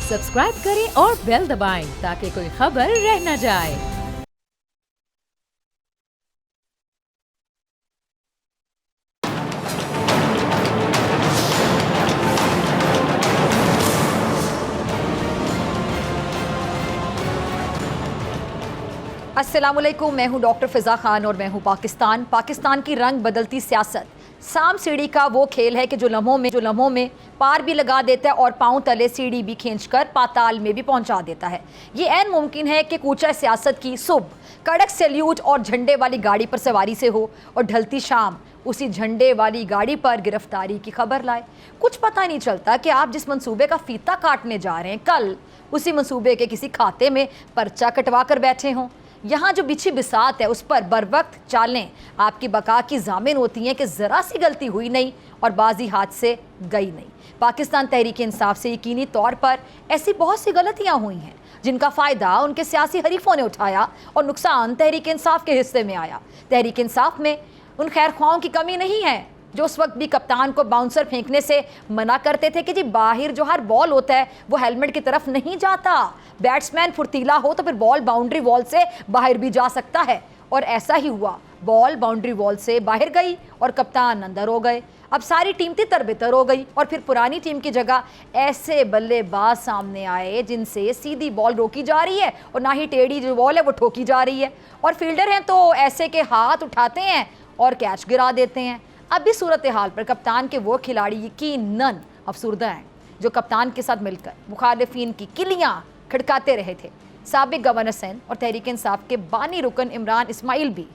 Subscribe करें और bell दबाएं ताकि कोई खबर रह न जाए। अस्सलामुअलैकुम, मैं हूं डॉक्टर फिजा खान और मैं हूं पाकिस्तान की रंग बदलती सियासत। साम सीढ़ी का वो खेल है कि जो लम्हों में पार भी लगा देता है और पांव तले सीढ़ी भी खींचकर पाताल में भी पहुंचा देता है। ये ऐन मुमकिन है कि कूचा सियासत की सुबह कड़क सैल्यूट और झंडे वाली गाड़ी पर सवारी से हो और ढलती शाम उसी झंडे वाली गाड़ी पर गिरफ्तारी की खबर लाए। कुछ पता नहीं चलता कि आप जिस मंसूबे का फीता काटने जा रहे हैं, कल उसी मंसूबे के किसी खाते में पर्चा कटवा कर बैठे हों। यहाँ जो बिछी बिसात है उस पर बर वक्त चालें आपकी बका की जामिन होती हैं कि ज़रा सी गलती हुई नहीं और बाजी हाथ से गई नहीं। पाकिस्तान तहरीक इंसाफ से यकीनी तौर पर ऐसी बहुत सी गलतियाँ हुई हैं जिनका फ़ायदा उनके सियासी हरीफों ने उठाया और नुकसान तहरीक इंसाफ के हिस्से में आया। तहरीक इंसाफ में उन खैर ख्वाहों की कमी नहीं है जो उस वक्त भी कप्तान को बाउंसर फेंकने से मना करते थे कि जी बाहर जो हर बॉल होता है वो हेलमेट की तरफ नहीं जाता, बैट्समैन फुर्तीला हो तो फिर बॉल बाउंड्री वॉल से बाहर भी जा सकता है। और ऐसा ही हुआ, बॉल बाउंड्री वॉल से बाहर गई और कप्तान अंदर हो गए। अब सारी टीम तितर बितर हो गई और फिर पुरानी टीम की जगह ऐसे बल्लेबाज सामने आए जिनसे सीधी बॉल रोकी जा रही है और ना ही टेढ़ी जो बॉल है वो ठोकी जा रही है। और फील्डर हैं तो ऐसे के हाथ उठाते हैं और कैच गिरा देते हैं। अब इस सूरत हाल पर कप्तान के वो खिलाड़ी यकीनन अफसुर्दा हैं जो कप्तान के साथ मिलकर मुखालिफिन की किलियां खड़काते रहे थे। साबिक गवर्नर सिंध और तहरीक इंसाफ के बानी रुकन इमरान इस्माइल भी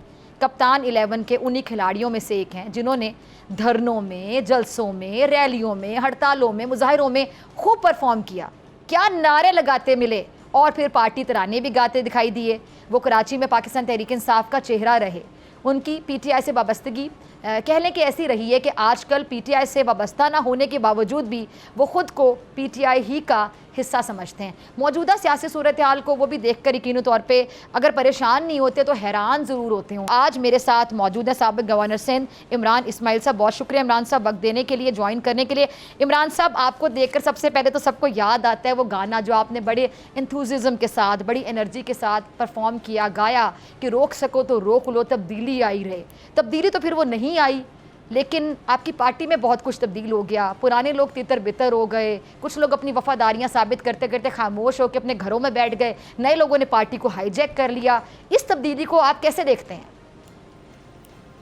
कप्तान 11 के उन्हीं खिलाड़ियों में से एक हैं जिन्होंने धरनों में, जलसों में, रैलियों में, हड़तालों में, मुजाहिरों में खूब परफॉर्म किया। क्या नारे लगाते मिले और फिर पार्टी तराने भी गाते दिखाई दिए। वो कराची में पाकिस्तान तहरीक इंसाफ का चेहरा रहे। उनकी पीटीआई से वाबस्तगी कह लें कि ऐसी रही है कि आजकल पीटीआई से वाबस्ता ना होने के बावजूद भी वो ख़ुद को पीटीआई ही का हिस्सा समझते हैं। मौजूदा सियासी सूरत हाल को वो भी देख कर यकीनी तौर पे अगर परेशान नहीं होते तो हैरान ज़रूर होते हों। आज मेरे साथ मौजूद है साबिक गवर्नर सिंध इमरान इस्माइल साहब। बहुत शुक्रिया इमरान साहब वक्त देने के लिए, ज्वाइन करने के लिए। इमरान साहब, आपको देखकर सबसे पहले तो सबको याद आता है वो गाना जो आपने बड़े इंथुजिज़म के साथ, बड़ी एनर्जी के साथ परफॉर्म किया, गाया कि रोक सको तो रोक लो, तब्दीली आई रहे। तब्दीली तो फिर वो नहीं आई, लेकिन आपकी पार्टी में बहुत कुछ तब्दील हो गया। पुराने लोग तितर बितर हो गए, कुछ लोग अपनी वफादारियां साबित करते करते खामोश होकर अपने घरों में बैठ गए, नए लोगों ने पार्टी को हाईजैक कर लिया। इस तब्दीली को आप कैसे देखते हैं?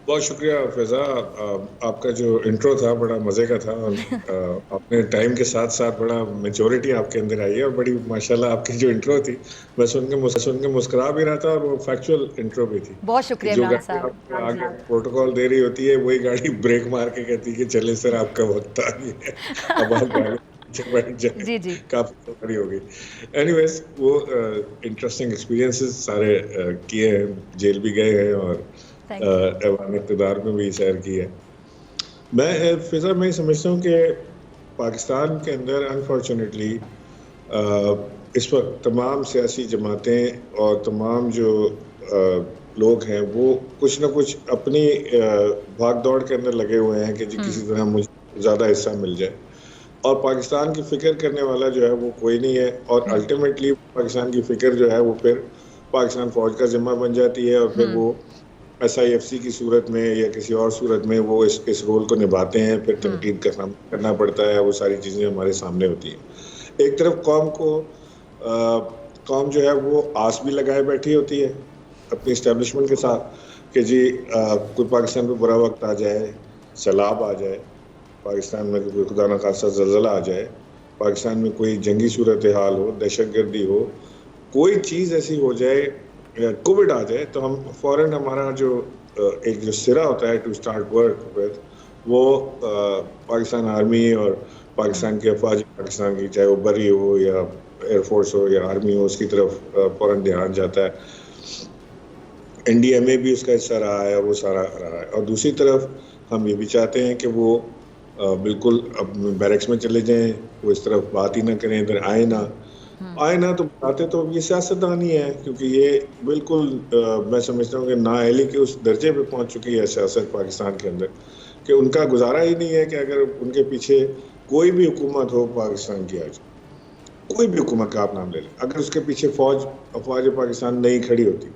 बहुत शुक्रिया फिजा, आपका जो इंट्रो था बड़ा मज़े का था और अपने टाइम के साथ साथ बड़ा मैच्योरिटी आपके अंदर आई है और बड़ी माशाल्लाह आपकी जो इंट्रो थी मैं सुन के मुस्कुरा भी रहा था और वो फैक्चुअल इंट्रो भी थी। बहुत शुक्रिया इमरान साहब। आगे प्रोटोकॉल दे रही होती है वही गाड़ी ब्रेक मार के कहती है कि चले सर आपका वक्त आ गया, अब आप गाड़ी जी जी काफी बड़ी हो गई। एनीवेज, वो इंटरेस्टिंग एक्सपीरियंसेस सारे किए हैं, जेल भी गए हैं और ऐवान इक़्तिदार में भी सैर की है। मैं समझता हूँ कि पाकिस्तान के अंदर अनफॉर्चुनेटली इस वक्त तमाम सियासी जमातें और तमाम जो लोग हैं वो कुछ ना कुछ अपनी भाग दौड़ के अंदर लगे हुए हैं कि जी किसी तरह मुझे ज़्यादा हिस्सा मिल जाए और पाकिस्तान की फ़िक्र करने वाला जो है वो कोई नहीं है और अल्टीमेटली पाकिस्तान की फ़िक्र जो है वो फिर पाकिस्तान फ़ौज का ज़िम्मा बन जाती है और फिर वो SIFC की सूरत में या किसी और सूरत में वो इस रोल को निभाते हैं, फिर तनकीद का सामना करना पड़ता है। वो सारी चीज़ें हमारे सामने होती हैं। एक तरफ कौम जो है वो आस भी लगाए बैठी होती है अपनी इस्टेब्लिशमेंट के साथ कि जी कोई पाकिस्तान पे बुरा वक्त आ जाए, सैलाब आ जाए, पाकिस्तान में कोई खुदा न खास्ता ज़लज़ला आ जाए, पाकिस्तान में कोई जंगी सूरत हाल हो, दहशतगर्दी हो, कोई चीज़ ऐसी हो जाए, कोविड आ जाए तो हम फ़ौरन हमारा जो एक जो सिरा होता है टू स्टार्ट वर्क विद वो पाकिस्तान आर्मी और पाकिस्तान के अफवाज पाकिस्तान की, चाहे वो बरी हो या एयरफोर्स हो या आर्मी हो, उसकी तरफ फ़ौरन ध्यान जाता है। NDMA भी उसका हिस्सा रहा है, वो सारा रहा है। और दूसरी तरफ हम ये भी चाहते हैं कि वो बिल्कुल अब बैरक्स में चले जाएं, वो इस तरफ बात ही ना करें, इधर आए ना तो बताते तो ये सियासतदान ही है, क्योंकि ये बिल्कुल मैं समझता हूँ कि नाअहली के उस दर्जे पे पहुँच चुकी है सियासत पाकिस्तान के अंदर कि उनका गुजारा ही नहीं है कि अगर उनके पीछे कोई भी हुकूमत हो पाकिस्तान की आज, कोई भी हुकूमत का आप नाम ले लें, अगर उसके पीछे अफवाज पाकिस्तान नहीं खड़ी होती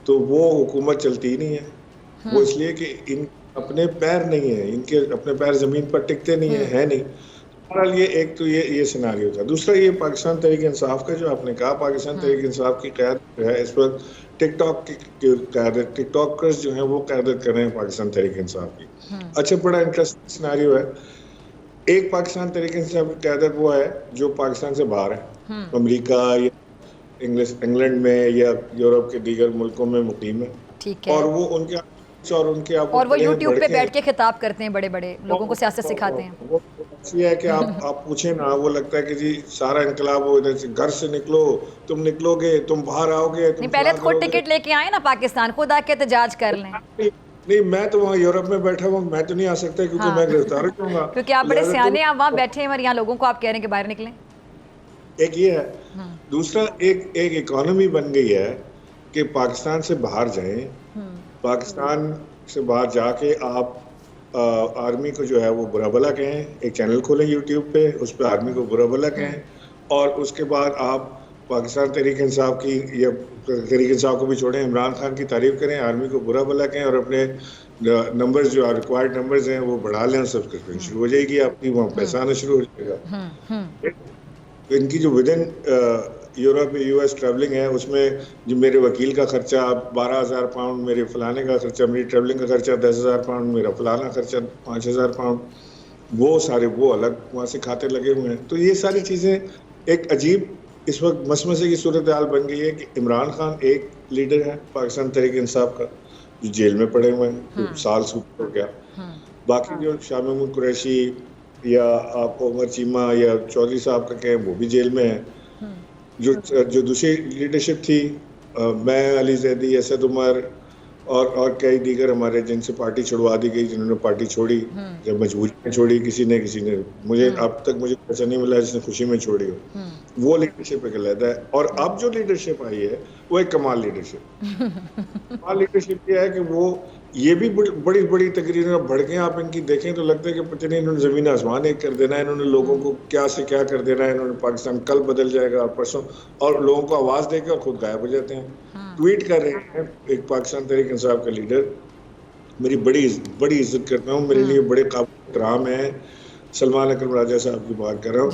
तो वो हुकूमत चलती ही नहीं है। वो इसलिए कि इन अपने पैर नहीं है, इनके अपने पैर जमीन पर टिकते नहीं है नहीं। बहरहाल ये एक तो ये सिनारियो था। दूसरा ये पाकिस्तान तहरीक इंसाफ का जो आपने कहा, पाकिस्तान तहरीक इंसाफ की क़यादत जो है इस वक्त टिकटॉक की क़यादत, टिकटॉकर्स जो हैं वो क़यादत कर रहे हैं पाकिस्तान तहरीक इंसाफ की। अच्छा, बड़ा इंटरेस्टिंग सिनारियो है। एक पाकिस्तान तहरीक इंसाफ की क़यादत वो है जो पाकिस्तान से बाहर है, अमेरिका या इंग्लैंड में या यूरोप के दीगर मुल्कों में मुकीम है, ठीक है, और वो उनके और वो यूट्यूब पे बैठ के खिताब करते हैं, बड़े बड़े लोगों को सियासत सिखाते हैं। वो ये है कि आप पूछे ना, वो लगता है कि जी सारा इनकलाब वो इधर से घर से निकलो, तुम निकलोगे, तुम बाहर आओगे, तुम पहले तो खुद टिकट लेके आए ना पाकिस्तान, खुद आके एहतजाज कर लें। नहीं, मैं तो वहाँ यूरोप में बैठा हूँ, मैं तो नहीं आ सकता क्योंकि मैं गिरफ्तार हो जाऊंगा। क्योंकि आप बड़े सियाने, आप वहाँ बैठे हैं और यहाँ लोगों को आप कह रहे हैं कि बाहर निकलें। एक ये है। दूसरा एक इकोनॉमी बन गई है कि पाकिस्तान से बाहर जाएं, पाकिस्तान से बाहर जाके आप आर्मी को जो है वो बुरा भला कहें, एक चैनल खोलें यूट्यूब पे, उस पर आर्मी को बुरा भला कहें, और उसके बाद आप पाकिस्तान तहरीक इंसाफ की या तहरीक इंसाफ को भी छोड़ें, इमरान खान की तारीफ करें, आर्मी को बुरा भला कहें, और अपने नंबर्स जो रिक्वायर्ड नंबर्स हैं वो बढ़ा लें, सब्सक्रिप्शन शुरू हो जाएगी आपकी, वहाँ पैसा आना शुरू हो जाएगा। तो इनकी जो with in Europe US travelling है, उसमें जो मेरे वकील का खर्चा 12,000 पाउंड, मेरे फलाने का खर्चा, मेरी ट्रैवलिंग का खर्चा 10,000 पाउंड, मेरा फलाना खर्चा 5,000 पाउंड, वो सारे वो अलग वहाँ से खाते लगे हुए हैं। तो ये सारी चीज़ें एक अजीब इस वक्त मसमसे की सूरत हाल बन गई है कि इमरान खान एक लीडर है पाकिस्तान तहरीक इंसाफ का जो जेल में पड़े हुए हैं, साल से ऊपर हो गया। बाकी जो शाह महमूद कुरैशी या आपको उमर चीमा या चौधरी साहब का कहें, वो भी जेल में है। जो दूसरी लीडरशिप थी, मैं, अली जैदी, असद उमर और कई दीगर हमारे, जिनसे पार्टी छुड़वा दी गई, जिन्होंने पार्टी छोड़ी, जब मजबूरी में छोड़ी, किसी ने मुझे अब तक मुझे ऐसा नहीं मिला जिसने खुशी में छोड़ी हो। वो लीडरशिप एक अलग है। और अब जो लीडरशिप आई है वो एक कमाल लीडरशिप ये है कि वो ये भी बड़ी बड़ी तकरीरें भड़कें आप इनकी देखें तो लगता है कि पता नहीं इन्होंने ज़मीन आसमान एक कर देना है, इन्होंने लोगों को क्या से क्या कर देना है, इन्होंने पाकिस्तान कल बदल जाएगा और परसों, और लोगों को आवाज़ देकर और खुद गायब हो जाते हैं। ट्वीट कर रहे हैं एक पाकिस्तान तहरीक इंसाफ का लीडर, मेरी बड़ी इज्जत करता हूँ, मेरे लिए बड़े काबिल एहतराम है, सलमान अकरम राजा साहब की बात कर रहा हूँ।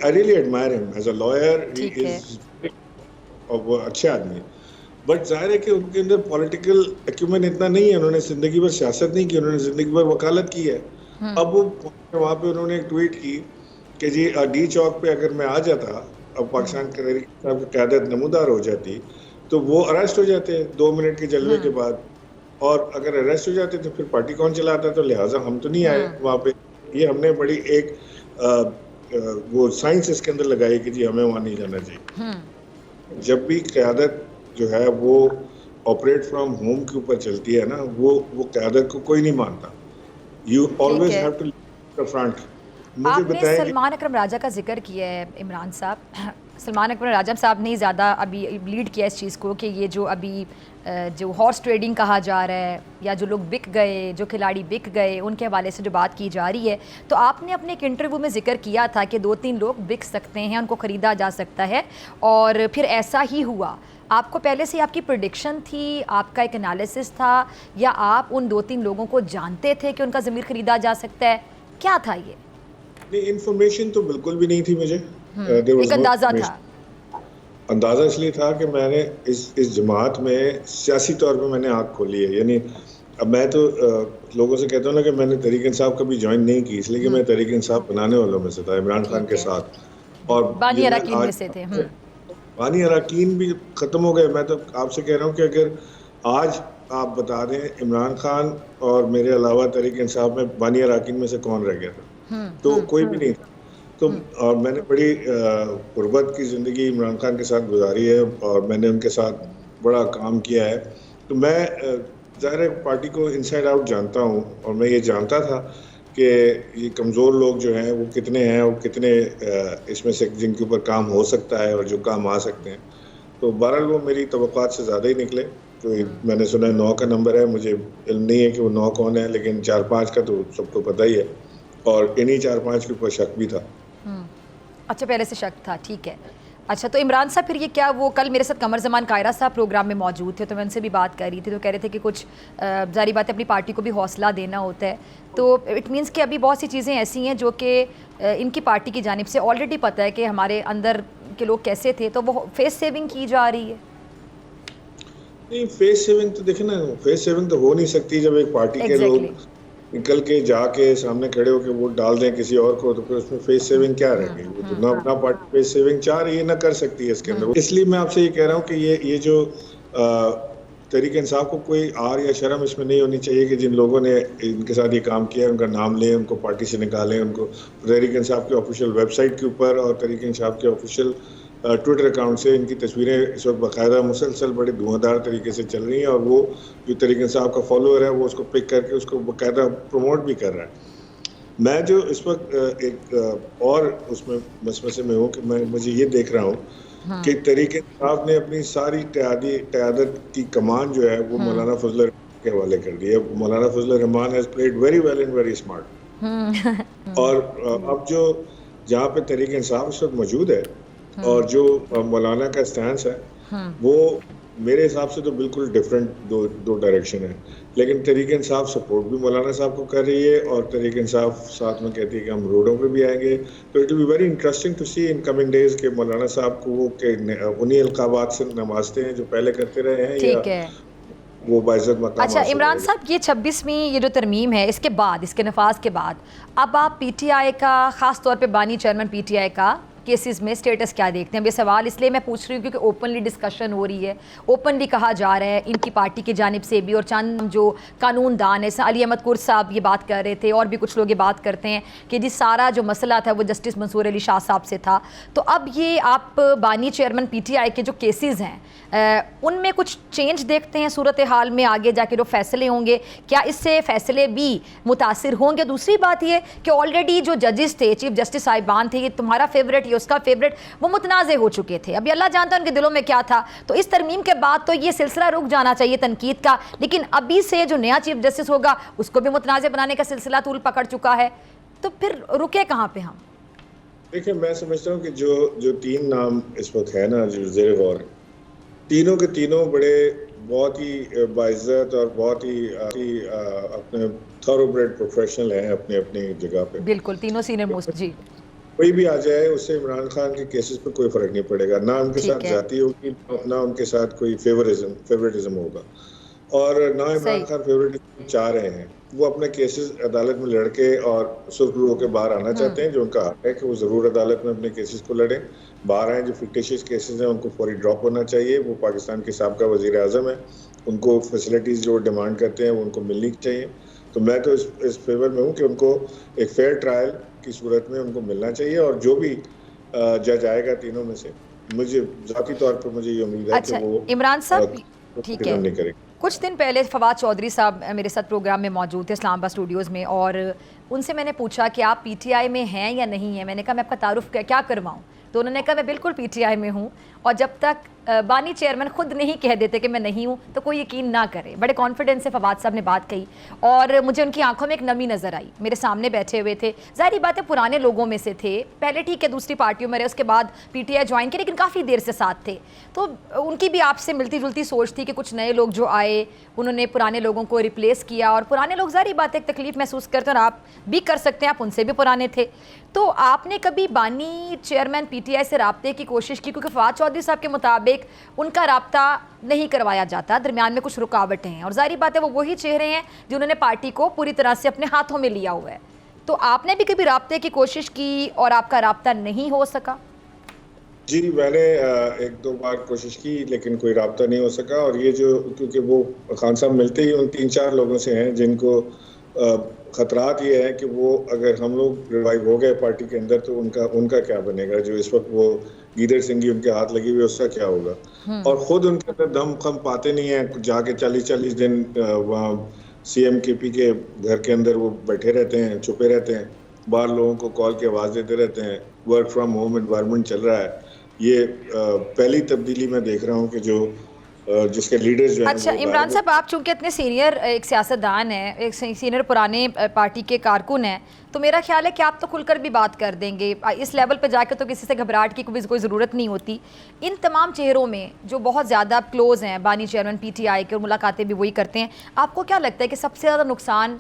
I really admire him as a lawyer. He is और वो अच्छे आदमी है, बट जाहिर है कि उनके अंदर पॉलिटिकल एक्यूमेंट इतना नहीं है, उन्होंने जिंदगी भर सियासत नहीं की, उन्होंने जिंदगी भर वकालत की है। अब वो वहाँ पे उन्होंने एक ट्वीट की कि जी डी चौक पे अगर मैं आ जाता, अब पाकिस्तान तहरीक इंसाफ की क़यादत नमूदार हो जाती, तो वो अरेस्ट हो जाते 2 मिनट के जलवे के बाद, और अगर अरेस्ट हो जाते तो फिर पार्टी कौन चलाता, तो लिहाजा हम तो नहीं आए वहाँ पे। ये हमने बड़ी एक वो साइंस इसके अंदर लगाई कि जी हमें वहाँ नहीं जाना चाहिए। जब भी क़यादत जो है वो ऑपरेट फ्रॉम होम के ऊपर चलती है ना, वो क़यादत को कोई नहीं मानता। You always have to lead the front. आपने सलमान अकरम राजा का जिक्र किया है, इमरान साहब, सलमान अकरम राजा साहब ने ज़्यादा अभी लीड किया इस चीज़ को कि ये जो अभी जो हॉर्स ट्रेडिंग कहा जा रहा है, या जो लोग बिक गए, जो खिलाड़ी बिक गए, उनके हवाले से जो बात की जा रही है, तो आपने अपने एक इंटरव्यू में जिक्र किया था कि 2-3 लोग बिक सकते हैं, उनको ख़रीदा जा सकता है, और फिर ऐसा ही हुआ। आपको पहले से आपकी प्रेडिक्शन थी, आपका एक एनालिसिस था, या आप उन 2-3 लोगों को जानते थे कि उनका ज़मीर ख़रीदा जा सकता है, क्या था ये? नहीं, इन्फॉर्मेशन तो बिल्कुल भी नहीं थी मुझे, एक अंदाज़ा था। अंदाज़ा इसलिए था कि मैंने इस जमात में सियासी तौर पे मैंने आँख खोली है। यानी अब मैं तो लोगों से कहता हूँ ना कि मैंने तहरीक इंसाफ कभी ज्वाइन नहीं की, इसलिए कि मैं तहरीक इंसाफ बनाने वालों में से था, इमरान खान के साथ, और बानी अराकीन में से थे। बानी अराकीन भी ख़त्म हो गए। मैं तो आपसे कह रहा हूँ कि अगर आज आप बता दें इमरान खान और मेरे अलावा तहरीक इंसाफ में बानी अराकीन में से कौन रह गया था, तो कोई भी नहीं था। तो और मैंने बड़ी गुर्बत की ज़िंदगी इमरान खान के साथ गुजारी है, और मैंने उनके साथ बड़ा काम किया है। तो मैं ज़ाहिर है पार्टी को इनसाइड आउट जानता हूँ, और मैं ये जानता था कि ये कमज़ोर लोग जो हैं वो कितने हैं, और कितने इसमें से जिनके ऊपर काम हो सकता है और जो काम आ सकते हैं। तो बहरहाल वो मेरी तवक्कात से ज़्यादा ही निकले। तो मैंने सुना 9 का नंबर है, मुझे इल्म नहीं है कि वो 9 कौन है, लेकिन 4-5 का तो सबको पता ही है, और इन्हीं 4-5 के ऊपर शक भी था। अच्छा, पहले से शक था, ठीक है। अच्छा, तो इमरान साहब फिर ये क्या, वो कल मेरे साथ कमर ज़मान कायरा साहब प्रोग्राम में मौजूद थे, तो मैं उनसे भी बात कर रही थी, तो कह रहे थे कि कुछ ज़ाहिर बात है अपनी पार्टी को भी हौसला देना होता है, तो इट मीन्स कि अभी बहुत सी चीज़ें ऐसी हैं जो कि इनकी पार्टी की जानिब से ऑलरेडी पता है कि हमारे अंदर के लोग कैसे थे, तो वो फेस सेविंग की जा रही है। नहीं, फेस सेविंग तो देखे ना, फेस सेविंग तो हो नहीं सकती जब एक पार्टी के लोग निकल के जाके सामने खड़े होकर वोट डाल दें किसी और को, तो फिर उसमें फेस सेविंग क्या रह गई? वो तो ना अपना पार्टी फेस सेविंग चाह रही है, ना कर सकती है इसके अंदर। इसलिए मैं आपसे ये कह रहा हूँ कि ये जो तहरीक इंसाफ को कोई आर या शर्म इसमें नहीं होनी चाहिए कि जिन लोगों ने इनके साथ ये काम किया उनका नाम लें, उनको पार्टी से निकालें, उनको तहरीक इंसाफ के ऑफिशियल वेबसाइट के ऊपर और तहरीक इंसाफ के ऑफिशियल ट्विटर अकाउंट से इनकी तस्वीरें इस वक्त बाकायदा मुसलसल बड़े धुआंधार तरीके से चल रही हैं, और वो जो तहरीक इंसाफ का फॉलोअर है वो उसको पिक करके उसको बाकायदा प्रमोट भी कर रहा है। मैं जो इस वक्त एक और उसमें मसमसे में हूँ कि मैं मुझे ये देख रहा हूँ कि तहरीक इंसाफ ने अपनी सारी क़यादत की कमान जो है वो मौलाना फजल के हवाले कर दी है। Maulana Fazl Rehman has played very well and very smart. और अब जो जहाँ पे तहरीक इंसाफ इस वक्त मौजूद है और जो मौलाना का स्टैंस है वो मेरे हिसाब से तो बिल्कुल डिफरेंट दो डायरेक्शन है। लेकिन तहरीक इंसाफ सपोर्ट भी मौलाना साहब को कर रही है और तहरीक इंसाफ साथ में कहती है कि हम रोडों पे भी आएंगे। तो it will be very interesting to see in coming days के मौलाना साहब को वो उन्हीं अलकाबात से नवाजते हैं जो पहले करते रहे हैं, या वो बाइज्जत मकाम। अच्छा इमरान साहब, ये 26वीं ये जो तरमीम है, इसके बाद, इसके नफाज के बाद अब आप पीटीआई का, ख़ास तौर पे बानी चेयरमैन पीटीआई का केसेस में स्टेटस क्या देखते हैं? ये सवाल इसलिए मैं पूछ रही हूँ क्योंकि ओपनली डिस्कशन हो रही है, ओपनली कहा जा रहा है इनकी पार्टी की जानिब से भी, और चंद जो कानूनदान है, अली अहमद कुर्र साहब ये बात कर रहे थे और भी कुछ लोग ये बात करते हैं कि जी सारा जो मसला था वो जस्टिस मंसूर अली शाह साहब से था। तो अब ये आप बानी चेयरमैन पीटीआई के जो केसेस हैं उनमें कुछ चेंज देखते हैं सूरत हाल में? आगे जाके जो फैसले होंगे क्या इससे फैसले भी मुतासिर होंगे? दूसरी बात ये कि ऑलरेडी जो जजेस थे, चीफ जस्टिस साहिबान थे, ये तुम्हारा फेवरेट ये उसका फेवरेट, वो मुतनाज़े हो चुके थे। अभी अल्लाह जानता है उनके दिलों में क्या था। तो इस तरमीम के बाद तो ये सिलसिला रुक जाना चाहिए तनकीद का, लेकिन अभी से जो नया चीफ जस्टिस होगा उसको भी मुतनाज़े बनाने का सिलसिला तूल पकड़ चुका है, तो फिर रुके कहाँ पे हम? देखिए, मैं समझता हूँ कि जो तीन नाम इस वक्त है ना जो ज़ेर गौर, तीनों के तीनों बड़े बहुत ही बाइज्जत और बहुत ही अपने थॉरोब्रेड प्रोफेशनल हैं अपने अपनी जगह पे। बिल्कुल, तीनों सीनियर मोस्ट। जी, कोई भी आ जाए उससे इमरान खान के केसेस पे कोई फर्क नहीं पड़ेगा, ना उनके साथ जाती होगी, ना उनके साथ कोई फेवरेटिज्म होगा, और ना इमरान खान फेवरेटिज्म चाह रहे हैं। वो अपने केसेस अदालत में लड़के और सुरखरू होकर बाहर आना चाहते हैं, जो उनका हक है कि वो ज़रूर अदालत में अपने केसेस को लड़ें, बाहर आएँ। जो फिक्टिशियस केसेस हैं उनको फौरी ड्रॉप होना चाहिए। वो पाकिस्तान के साबिक़ा वज़ीर आज़म है, उनको फैसिलिटीज़ जो डिमांड करते हैं वो उनको मिलनी चाहिए। तो मैं तो इस फेवर में हूँ कि उनको एक फेयर ट्रायल की सूरत में उनको मिलना चाहिए, और जो भी जज आएगा तीनों में से, मुझे ज़ाती तौर पर मुझे ये उम्मीद है कि वो इमरान साहब ठीक है, नहीं करेंगे। कुछ दिन पहले फवाद चौधरी साहब मेरे साथ प्रोग्राम में मौजूद थे इस्लामाबाद स्टूडियोज़ में, और उनसे मैंने पूछा कि आप पीटीआई में हैं या नहीं हैं। मैंने कहा मैं आपका तारुफ क्या करवाऊँ, तो उन्होंने कहा मैं बिल्कुल पीटीआई में हूँ, और जब तक बानी चेयरमैन खुद नहीं कह देते कि मैं नहीं हूँ तो कोई यकीन ना करे। बड़े कॉन्फिडेंस से फवाद साहब ने बात कही, और मुझे उनकी आंखों में एक नमी नज़र आई। मेरे सामने बैठे हुए थे, ज़ाहिर बात है पुराने लोगों में से थे, पहले ठीक है दूसरी पार्टियों में रहे, उसके बाद पीटीआई ज्वाइन किया, लेकिन काफ़ी देर से साथ थे। तो उनकी भी आपसे मिलती जुलती सोच थी कि कुछ नए लोग जो आए उन्होंने पुराने लोगों को रिप्लेस किया, और पुराने लोग ज़ाहिर बात है एक तकलीफ़ महसूस करते हैं, और आप भी कर सकते हैं, आप उनसे भी पुराने थे। तो आपने कभी बानी चेयरमैन पीटीआई से राब्ते की कोशिश की? क्योंकि फवाद चौधरी साहब के मुताबिक उनका राब्ता नहीं करवाया जाता, दरमियान में कुछ रुकावटें हैं, और ज़ाहिर बात है वो वही चेहरे हैं जिन्होंने पार्टी को पूरी तरह से अपने हाथों में लिया हुआ है। तो आपने भी कभी राब्ते की कोशिश की और आपका राब्ता नहीं हो सका? जी, मैंने एक दो बार कोशिश की लेकिन कोई राब्ता नहीं हो सका, और ये जो क्योंकि वो खान साहब मिलते ही उन 3-4 लोगों से हैं जिनको खतरात ये है कि वो अगर हम लोग रिवाइव हो गए पार्टी के अंदर तो उनका क्या बनेगा। जो इस वक्त वो गीदड़ सिंह उनके हाथ लगी हुई, उसका क्या होगा? और खुद उनके अंदर दम खम पाते नहीं है, जाके 40-40 दिन वहाँ CM-KP के घर के अंदर वो बैठे रहते हैं, छुपे रहते हैं, बाहर लोगों को कॉल की आवाज़ देते रहते हैं। वर्क फ्रॉम होम एनवायरनमेंट चल रहा है। ये पहली तब्दीली मैं देख रहा हूँ कि जो जिसके लीडर्स जो हैं अच्छा वो इमरान साहब, आप चूंकि इतने सीनियर एक सियासतदान हैं, एक सीनियर पुराने पार्टी के कारकुन हैं, तो मेरा ख्याल है कि आप तो खुलकर भी बात कर देंगे। इस लेवल पे जाके तो किसी से घबराहट की कोई ज़रूरत नहीं होती। इन तमाम चेहरों में जो बहुत ज़्यादा क्लोज़ हैं, बानी चेयरमैन PTI के, और मुलाकातें भी वही करते हैं, आपको क्या लगता है कि सबसे ज़्यादा नुकसान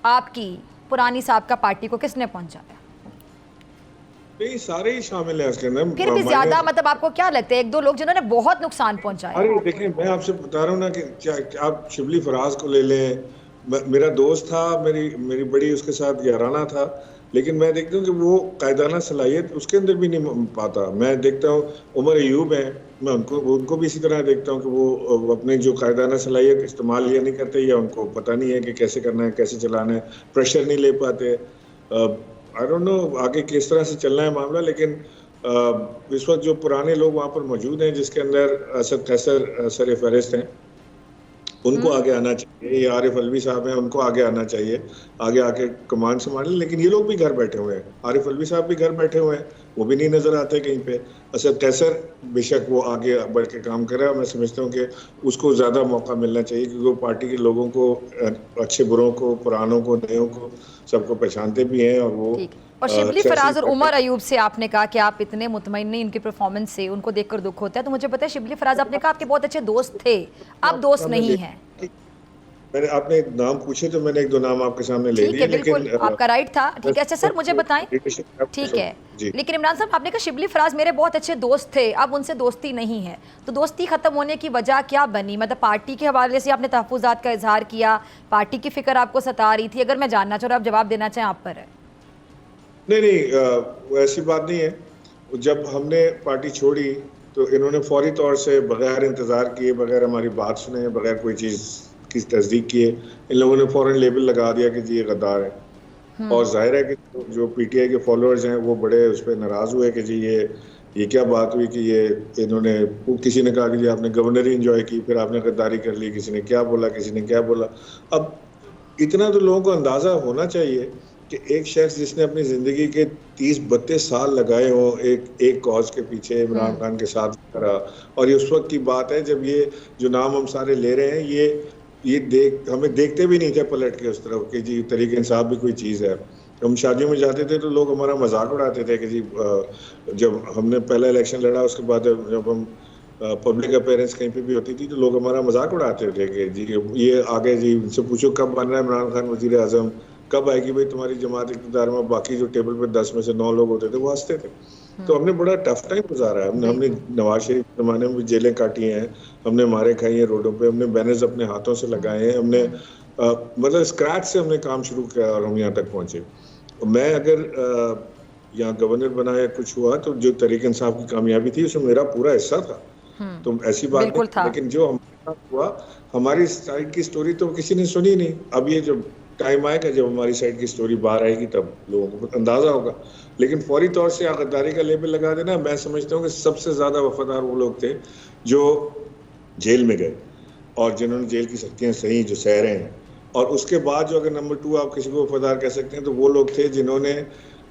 आपकी पुरानी साहब का पार्टी को किसने पहुँचाया? नहीं, सारे ही शामिल हैं उसके अंदर। फिर भी ज्यादा मतलब आपको क्या लगता है एक दो लोग जिन्होंने बहुत नुकसान पहुंचाया? अरे देखिए, मैं आपसे बता रहा हूँ ना कि आप शिबली फराज को ले लें, मेरा दोस्त था, मेरी बड़ी उसके साथ याराना था, लेकिन मैं देखता हूँ कि वो कायदाना सलाहियत उसके अंदर भी नहीं पाता। मैं देखता हूँ उमर अयूब हैं, मैं उनको भी इसी तरह देखता हूँ कि वो अपने जो कायदाना सलाहियत इस्तेमाल या नहीं करते, या उनको पता नहीं है कि कैसे करना है, कैसे चलाना है, प्रेशर नहीं ले पाते। आई डोंट नो आगे किस तरह से चलना है मामला, लेकिन इस वक्त जो पुराने लोग वहाँ पर मौजूद हैं, जिसके अंदर असद कैसर सर फहरिस्त हैं, उनको आगे आना चाहिए। ये आरिफ अलवी साहब हैं, उनको आगे आना चाहिए, आगे आके कमान संभालें। लेकिन ये लोग भी घर बैठे हुए हैं, आरिफ अलवी साहब भी घर बैठे हुए हैं, वो भी नहीं नजर आते कहीं पे। असद कैसर बेशक वो आगे बढ़ के काम कर रहा है, मैं समझता हूँ कि उसको ज़्यादा मौका मिलना चाहिए, क्योंकि वो पार्टी के लोगों को, अच्छे बुरों को, पुरानों को, नयों को, सबको पहचानते भी हैं। और वो और शिबली फराज और उमर अयूब से आपने कहा कि आप इतने मुतमईन नहीं इनकी परफॉर्मेंस से, उनको देखकर दुख होता है, तो मुझे पता है शिबली फराज आपने कहा आपके बहुत अच्छे दोस्त थे, अब दोस्त नहीं हैं। मैंने आपने नाम पूछे तो मैंने एक दो नाम आपके सामने ले लिए। ठीक है, बिल्कुल आपका राइट था। ठीक है, अच्छा सर मुझे बताएं, ठीक है, जी। लेकिन इमरान साहब आपने कहा शिबली फराज मेरे बहुत अच्छे दोस्त थे, अब उनसे दोस्ती नहीं है, तो दोस्ती खत्म होने की वजह क्या बनी? मतलब पार्टी के हवाले से आपने तहफ़्फ़ुज़ात का इजहार किया, पार्टी की फिक्र आपको सता रही थी? अगर मैं जानना चाह रहा हूँ, आप जवाब देना चाहें, आप पर है। नहीं, ऐसी बात नहीं है। जब हमने पार्टी छोड़ी तो इन्होंने फौरी तौर से बगैर इंतज़ार किए, बगैर हमारी बात सुने, बगैर कोई चीज़ की तस्दीक किए, इन लोगों ने फ़ौरन लेबल लगा दिया कि जी ये गद्दार है। और जाहिर है कि जो PTI के फॉलोअर्स हैं वो बड़े उस पर नाराज़ हुए कि जी ये क्या बात हुई कि ये इन्होंने, किसी ने कहा कि जी आपने गवर्नरी इंजॉय की, फिर आपने गद्दारी कर ली, किसी ने क्या बोला, किसी ने क्या बोला। अब इतना तो लोगों को अंदाज़ा होना चाहिए कि एक शख्स जिसने अपनी ज़िंदगी के 30-32 साल लगाए हों एक कॉज के पीछे, इमरान खान के साथ करा, और ये उस वक्त की बात है जब ये जो नाम हम सारे ले रहे हैं, ये हमें देखते भी नहीं थे पलट के उस तरफ कि जी तहरीक इंसाफ भी कोई चीज़ है। हम शादियों में जाते थे तो लोग हमारा मजाक उड़ाते थे कि जी जब हमने पहला इलेक्शन लड़ा, उसके बाद जब हम पब्लिक अपीयरेंस कहीं पे भी होती थी तो लोग हमारा मजाक उड़ाते थे कि जी ये आगे जी उनसे पूछो कब बन रहा है इमरान खान वज़ीर आज़म, कब आएगी भाई तुम्हारी जमात इक़्तिदार में। बाकी जो टेबल पे 10 में से 9 लोग होते थे वो हंसते थे। तो हमने बड़ा टफ टाइम गुजारा है। हमने नवाज शरीफ के ज़माने में भी जेलें काटी हैं, हमने मारे खाई हैं रोडों पे, हमने बैनर्स अपने हाथों से लगाए हैं, हमने मतलब स्क्रैच से हमने काम शुरू किया और हम यहाँ तक पहुँचे। मैं अगर यहाँ गवर्नर बना या कुछ हुआ तो जो तहरीक इंसाफ की कामयाबी थी उसमें मेरा पूरा हिस्सा था, तो ऐसी बात नहीं। लेकिन जो हमारे साथ हुआ, हमारी साइड की स्टोरी तो किसी ने सुनी नहीं। अब ये जब टाइम आएगा जब हमारी साइड की स्टोरी बाहर आएगी तब लोगों को अंदाजा होगा। लेकिन फौरी तौर से गद्दारी का लेबल लगा देना, मैं समझता हूँ कि सबसे ज्यादा वफादार वो लोग थे जो जेल में गए और जिन्होंने जेल की सख्तियां सही, जो सह रहे हैं। और उसके बाद जो अगर नंबर 2 आप किसी को वफादार कह सकते हैं तो वो लोग थे जिन्होंने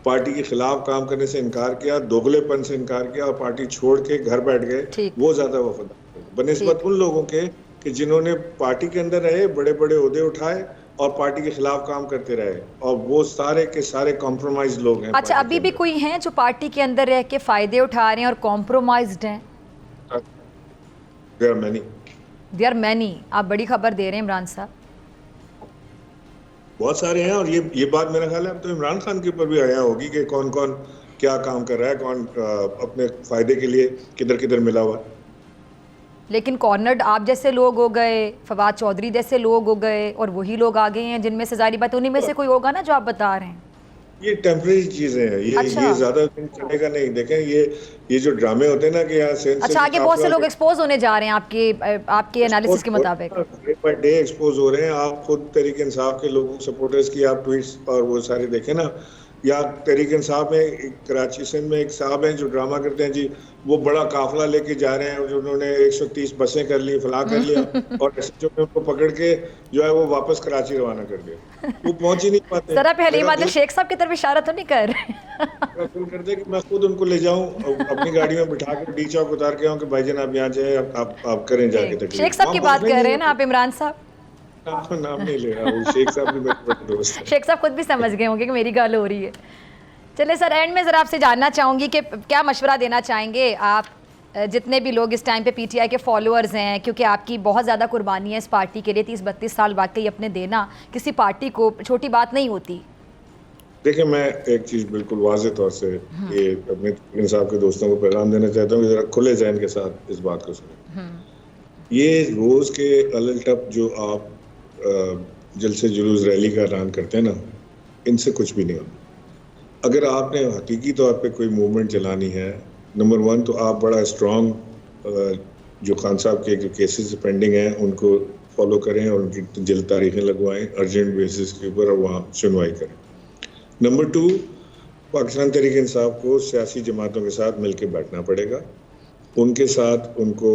पार्टी के खिलाफ काम करने से इनकार किया, दोगलेपन से इनकार किया और पार्टी छोड़ के घर बैठ गए। वो ज्यादा वफादार बनिस्बत उन लोगों के कि जिन्होंने पार्टी के अंदर रहे, बड़े बड़े ओहदे उठाए और पार्टी के खिलाफ काम करते रहे, और वो सारे के सारे कॉम्प्रोमाइज लोग हैं। अच्छा, अभी भी कोई हैं जो पार्टी के अंदर रह के फायदे उठा रहे हैं और कॉम्प्रोमाइज्ड हैं? There are many। आप बड़ी खबर दे रहे हैं इमरान साहब। बहुत सारे हैं, और ये बात मेरा ख्याल है अब तो इमरान खान के ऊपर भी आया होगी कि कौन कौन क्या काम कर रहा है, कौन अपने फायदे के लिए किधर किधर मिला हुआ। लेकिन कॉर्नर्ड आप जैसे लोग हो गए, फवाद चौधरी जैसे लोग हो गए, और वही लोग आ गए हैं जिनमें से जारी बात उन्हीं में से कोई होगा ना जो आप बता रहे हैं। ये टेम्परेरी चीजें हैं, ये ज्यादा दिन चलेगा नहीं। देखें ये जो ड्रामे होते हैं ना कि यहाँ से अच्छा, आगे बहुत से लोग एक्सपोज होने जा रहे हैं आपके एनालिसिस के मुताबिक। डे बाय डे एक्सपोज हो रहे हैं। आप खुद तहरीक इंसाफ के लोगों, सपोर्टर्स की आप ट्वीट्स और वो सारे देखें ना, या तहरीक इंसाफ में कराची सिंध में एक साहब हैं जो ड्रामा करते हैं जी वो बड़ा काफिला लेके जा रहे हैं, उन्होंने 130 बसें कर ली, फला कर लिया, और SHO में उनको पकड़ के जो है वो वापस कराची रवाना कर दिया। वो पहुंच ही नहीं पाते। जरा पहले हलीम आदिल शेख साहब की तरफ इशारा तो नहीं कर रहे? फोन कर दे कि मैं खुद उनको ले जाऊं अपनी गाड़ी में बिठा के डी चौक उतार के आऊं कि भाईजान आप यहाँ जाए, आप करें जाके तकलीफ। शेख साहब की बात कर रहे हैं ना आप, इमरान साहब? नाम नहीं ले रहा, वो शेख साहब भी मेरे बड़े दोस्त हैं। शेख साहब खुद भी समझ गए होंगे कि मेरी गाल हो रही है। चलिए सर, एंड में ज़रा आपसे जानना चाहूँगी कि क्या मशवरा देना चाहेंगे आप जितने भी लोग इस टाइम पे पीटीआई के फॉलोअर्स हैं, क्योंकि आपकी बहुत ज़्यादा कुर्बानी है इस पार्टी के लिए, 30-32 साल वाकई अपने देना किसी पार्टी को छोटी बात नहीं होती। देखिए, मैं एक चीज़ बिल्कुल वाज़ेह तौर से ये अपने तकरीबन साहब के दोस्तों को पैगाम देना चाहता हूँ कि ज़रा खुले जहन के साथ इस बात को सुनें। ये रोज़ के अलल टप जो आप जलसे जुलूस रैली का ऐलान करते हैं ना, इनसे कुछ भी नहीं होता। अगर आपने हकीकी तौर पे कोई मूवमेंट चलानी है, नंबर 1 तो आप बड़ा स्ट्रॉन्ग जो खान साहब के जो केसेस पेंडिंग हैं उनको फॉलो करें और उनकी जल्द तारीखें लगवाएं अर्जेंट बेसिस के ऊपर और वहाँ सुनवाई करें। नंबर 2, पाकिस्तान तहरीक इंसाफ को सियासी जमातों के साथ मिलकर बैठना पड़ेगा, उनके साथ उनको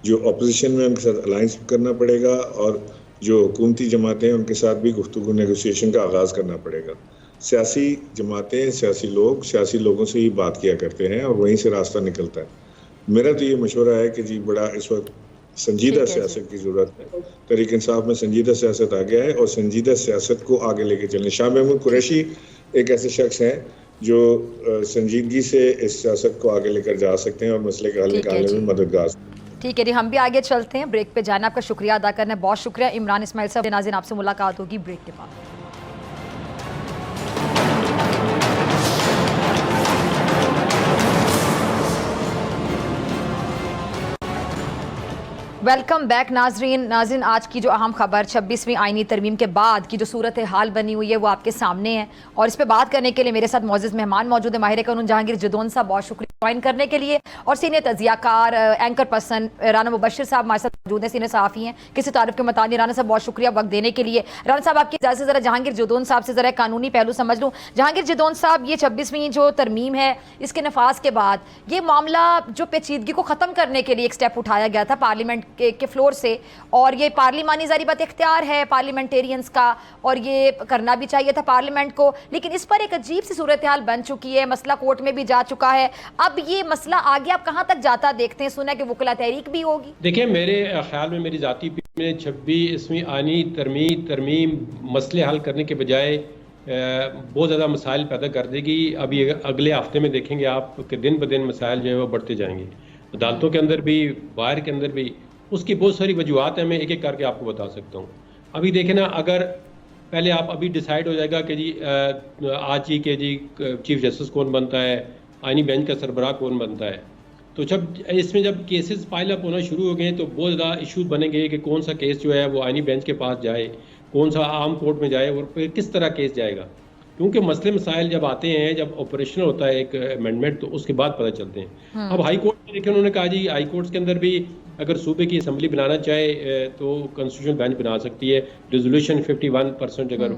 जो अपोजिशन में उनके साथ अलायंस करना पड़ेगा और जो हुकूमती जमातें हैं उनके साथ भी गुफ्तगू नेगोशिएशन का आगाज़ करना पड़ेगा। सियासी जमातें, सियासी लोगों से ही बात किया करते हैं और वहीं से रास्ता निकलता है। मेरा तो ये मशवरा है कि जी बड़ा इस वक्त संजीदा सियासत की ज़रूरत है। तहरीक इंसाफ में संजीदा सियासत आ गया है और संजीदा सियासत को आगे लेके चलें। शाह महमूद कुरैशी एक ऐसे शख्स हैं जो संजीदगी से इस सियासत को आगे लेकर जा सकते हैं और मसले का हल निकालने में मददगार। ठीक है जी, हम भी आगे चलते हैं, ब्रेक पे जाना। आपका शुक्रिया अदा करना है, बहुत शुक्रिया इमरान इस्माइल साहब। नाज़रीन, आपसे मुलाकात होगी ब्रेक के बाद। वेलकम बैक नाजरीन। आज की जो अहम खबर 26वीं आईनी तरमीम के बाद की जो सूरत हाल बनी हुई है वो आपके सामने है और इस पे बात करने के लिए मेरे साथ मौजूद मेहमान मौजूद है। माहिर कानून जहांगीर जदौन साहब, बहुत शुक्रिया ज्वाइन करने के लिए, और सीनियर तजियाकार एंकर पर्सन राना मुबशिर साहब हमारे साथ मौजूद हैं, सीनियर सहाफ़ी हैं। किसी तारीफ के मुताबिक राना साहब बहुत शुक्रिया वक्त देने के लिए। राना साहब, आपकी इजाज़त से ज़रा जहांगीर जदौन साहब से ज़रा कानूनी पहलू समझ लूँ। जहांगीर जदौन साहब, ये 26वीं जो तरमीम है इसके नफाज के बाद ये मामला जो पेचीदगी को ख़त्म करने के लिए एक स्टेप उठाया गया था पार्लियामेंट के फ्लोर से, और ये पार्लिमानी ज़ारी बात इख्तियार है पार्लियामेंटेरियंस का और ये करना भी चाहिए था पार्लियामेंट को, लेकिन इस पर एक अजीब सी सूरत हाल बन चुकी है। मसला कोर्ट में भी जा चुका है। अब ये मसला आगे आप कहाँ तक जाता देखते हैं? सुना है कि वकला तहरीक भी होगी। देखिए, मेरे ख्याल में, मेरी ज़ाती में 26वीं आनी तरमीम मसले हल करने के बजाय बहुत ज़्यादा मसाइल पैदा कर देगी। अभी अगले हफ्ते में देखेंगे आप कि दिन ब दिन मसाइल जो है वो बढ़ते जाएंगे, अदालतों के अंदर भी, बाहर के अंदर भी। उसकी बहुत सारी वजूहत हैं, मैं एक एक करके आपको बता सकता हूँ। अभी देखें ना, अगर पहले आप अभी डिसाइड हो जाएगा कि जी आज ही के जी चीफ जस्टिस कौन बनता है, आईनी बेंच का सरबराह कौन बनता है, तो जब केसेस पाइल अप होना शुरू हो गए तो बहुत ज़्यादा इशूज़ बनेंगे कि कौन सा केस जो है वो आईनी बेंच के पास जाए, कौन सा आम कोर्ट में जाए और फिर किस तरह केस जाएगा। क्योंकि मसले मसाइल जब आते हैं, जब ऑपरेशनल होता है एक अमेंडमेंट, तो उसके बाद पता चलते हैं। अब हाई कोर्ट में देखिए, उन्होंने कहा जी हाई कोर्ट्स के अंदर भी अगर सूबे की असम्बली बनाना चाहे तो कॉन्स्टिट्यूशन बेंच बना सकती है, रेजोल्यूशन 51% अगर।